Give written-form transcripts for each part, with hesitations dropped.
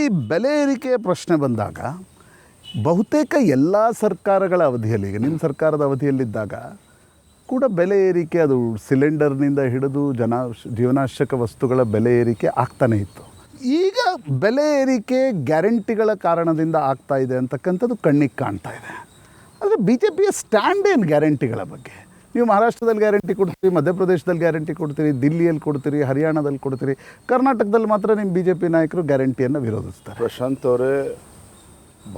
ಈ ಬೆಲೆ ಏರಿಕೆಯ ಪ್ರಶ್ನೆ ಬಂದಾಗ ಬಹುತೇಕ ಎಲ್ಲ ಸರ್ಕಾರಗಳ ಅವಧಿಯಲ್ಲಿ, ಈಗ ನಿಮ್ಮ ಸರ್ಕಾರದ ಅವಧಿಯಲ್ಲಿದ್ದಾಗ ಕೂಡ ಬೆಲೆ ಏರಿಕೆ, ಅದು ಸಿಲಿಂಡರ್ನಿಂದ ಹಿಡಿದು ಜೀವನಾವಶ್ಯಕ ವಸ್ತುಗಳ ಬೆಲೆ ಏರಿಕೆ ಆಗ್ತಾನೇ ಇತ್ತು. ಈಗ ಬೆಲೆ ಏರಿಕೆ ಗ್ಯಾರಂಟಿಗಳ ಕಾರಣದಿಂದ ಆಗ್ತಾ ಇದೆ ಅಂತಕ್ಕಂಥದ್ದು ಕಣ್ಣಿಗೆ ಕಾಣ್ತಾ ಇದೆ. ಆದರೆ ಬಿ ಜೆ ಪಿಯ ಸ್ಟ್ಯಾಂಡ್ ಏನು ಗ್ಯಾರಂಟಿಗಳ ಬಗ್ಗೆ? ನೀವು ಮಹಾರಾಷ್ಟ್ರದಲ್ಲಿ ಗ್ಯಾರಂಟಿ ಕೊಡ್ತೀರಿ, ಮಧ್ಯಪ್ರದೇಶದಲ್ಲಿ ಗ್ಯಾರಂಟಿ ಕೊಡ್ತೀರಿ, ದಿಲ್ಲಿಯಲ್ಲಿ ಕೊಡ್ತೀರಿ, ಹರಿಯಾಣದಲ್ಲಿ ಕೊಡ್ತೀರಿ, ಕರ್ನಾಟಕದಲ್ಲಿ ಮಾತ್ರ ನಿಮ್ಮ ಬಿ ಜೆ ಪಿ ನಾಯಕರು ಗ್ಯಾರಂಟಿಯನ್ನು ವಿರೋಧಿಸ್ತಾರೆ. ಪ್ರಶಾಂತ್ ಅವರೇ,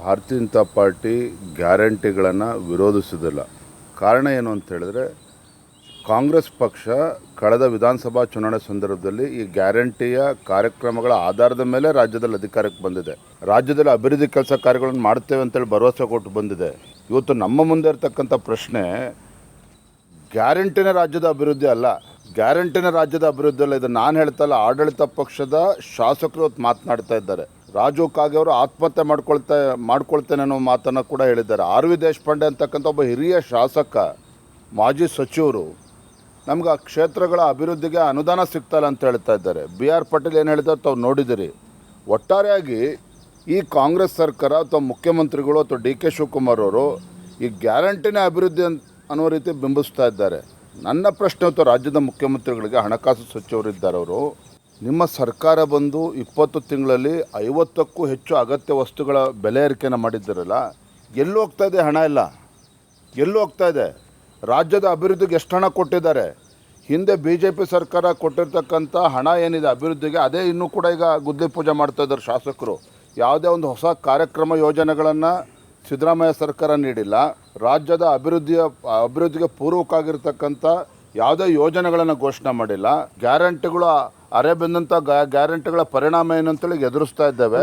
ಭಾರತೀಯ ಜನತಾ ಪಾರ್ಟಿ ಗ್ಯಾರಂಟಿಗಳನ್ನು ವಿರೋಧಿಸೋದಿಲ್ಲ. ಕಾರಣ ಏನು ಅಂತ ಹೇಳಿದ್ರೆ, ಕಾಂಗ್ರೆಸ್ ಪಕ್ಷ ಕಳೆದ ವಿಧಾನಸಭಾ ಚುನಾವಣೆ ಸಂದರ್ಭದಲ್ಲಿ ಈ ಗ್ಯಾರಂಟಿಯ ಕಾರ್ಯಕ್ರಮಗಳ ಆಧಾರದ ಮೇಲೆ ರಾಜ್ಯದಲ್ಲಿ ಅಧಿಕಾರಕ್ಕೆ ಬಂದಿದೆ. ರಾಜ್ಯದಲ್ಲಿ ಅಭಿವೃದ್ಧಿ ಕೆಲಸ ಕಾರ್ಯಗಳನ್ನು ಮಾಡ್ತೇವೆ ಅಂತೇಳಿ ಭರವಸೆ ಕೊಟ್ಟು ಬಂದಿದೆ. ಇವತ್ತು ನಮ್ಮ ಮುಂದೆ ಇರತಕ್ಕಂಥ ಪ್ರಶ್ನೆ ಗ್ಯಾರಂಟಿನ ರಾಜ್ಯದ ಅಭಿವೃದ್ಧಿ ಅಲ್ಲ, ಗ್ಯಾರಂಟಿನ ರಾಜ್ಯದ ಅಭಿವೃದ್ಧಿ ಅಲ್ಲ. ಇದು ನಾನು ಹೇಳ್ತಲ್ಲ, ಆಡಳಿತ ಪಕ್ಷದ ಶಾಸಕರು ಇವತ್ತು ಮಾತನಾಡ್ತಾ ಇದ್ದಾರೆ. ರಾಜು ಕಾಗೆ ಅವರು ಆತ್ಮಹತ್ಯೆ ಮಾಡ್ಕೊಳ್ತೇನೆ ಅನ್ನೋ ಮಾತನ್ನು ಕೂಡ ಹೇಳಿದ್ದಾರೆ. ಆರ್ ವಿ ದೇಶಪಾಂಡೆ ಅಂತಕ್ಕಂಥ ಒಬ್ಬ ಹಿರಿಯ ಶಾಸಕ, ಮಾಜಿ ಸಚಿವರು, ನಮ್ಗೆ ಆ ಕ್ಷೇತ್ರಗಳ ಅಭಿವೃದ್ಧಿಗೆ ಅನುದಾನ ಸಿಗ್ತಾಯಿಲ್ಲ ಅಂತ ಹೇಳ್ತಾ ಇದ್ದಾರೆ. ಬಿ ಆರ್ ಪಾಟೀಲ್ ಏನು ಹೇಳಿದ್ದಾರೆ ತಾವು ನೋಡಿದಿರಿ. ಒಟ್ಟಾರೆಯಾಗಿ ಈ ಕಾಂಗ್ರೆಸ್ ಸರ್ಕಾರ ಅಥವಾ ಮುಖ್ಯಮಂತ್ರಿಗಳು ಅಥವಾ ಡಿ ಕೆ ಶಿವಕುಮಾರ್ ಅವರು ಈ ಗ್ಯಾರಂಟಿನ ಅಭಿವೃದ್ಧಿ ಅನ್ನೋ ರೀತಿ ಬಿಂಬಿಸ್ತಾ ಇದ್ದಾರೆ. ನನ್ನ ಪ್ರಶ್ನೆ ಅಥವಾ ರಾಜ್ಯದ ಮುಖ್ಯಮಂತ್ರಿಗಳಿಗೆ, ಹಣಕಾಸು ಸಚಿವರಿದ್ದಾರೆ ಅವರು, ನಿಮ್ಮ ಸರ್ಕಾರ ಬಂದು 20 ತಿಂಗಳಲ್ಲಿ 50ಕ್ಕೂ ಹೆಚ್ಚು ಅಗತ್ಯ ವಸ್ತುಗಳ ಬೆಲೆ ಏರಿಕೆಯನ್ನು ಮಾಡಿದ್ದಾರಲ್ಲ, ಎಲ್ಲಿ ಹೋಗ್ತಾ ಇದೆ ಹಣ? ಎಲ್ಲ ಎಲ್ಲಿ ಹೋಗ್ತಾ ಇದೆ? ರಾಜ್ಯದ ಅಭಿವೃದ್ಧಿಗೆ ಎಷ್ಟು ಹಣ ಕೊಟ್ಟಿದ್ದಾರೆ? ಹಿಂದೆ ಬಿ ಜೆ ಪಿ ಸರ್ಕಾರ ಕೊಟ್ಟಿರ್ತಕ್ಕಂಥ ಹಣ ಏನಿದೆ ಅಭಿವೃದ್ಧಿಗೆ, ಅದೇ ಇನ್ನೂ ಕೂಡ ಈಗ ಗುದ್ಲಿ ಪೂಜೆ ಮಾಡ್ತಾ ಇದ್ದಾರೆ ಶಾಸಕರು. ಯಾವುದೇ ಒಂದು ಹೊಸ ಕಾರ್ಯಕ್ರಮ ಯೋಜನೆಗಳನ್ನು ಸಿದ್ದರಾಮಯ್ಯ ಸರ್ಕಾರ ನೀಡಿಲ್ಲ. ರಾಜ್ಯದ ಅಭಿವೃದ್ಧಿಗೆ ಪೂರಕವಾಗಿರ್ತಕ್ಕಂಥ ಯಾವುದೇ ಯೋಜನೆಗಳನ್ನು ಘೋಷಣೆ ಮಾಡಿಲ್ಲ. ಗ್ಯಾರಂಟಿಗಳು ಅರೆ ಬೆಂದಂಥ ಗ್ಯಾರಂಟಿಗಳ ಪರಿಣಾಮ ಏನಂತೇಳಿ ಎದುರಿಸ್ತಾ ಇದ್ದೇವೆ.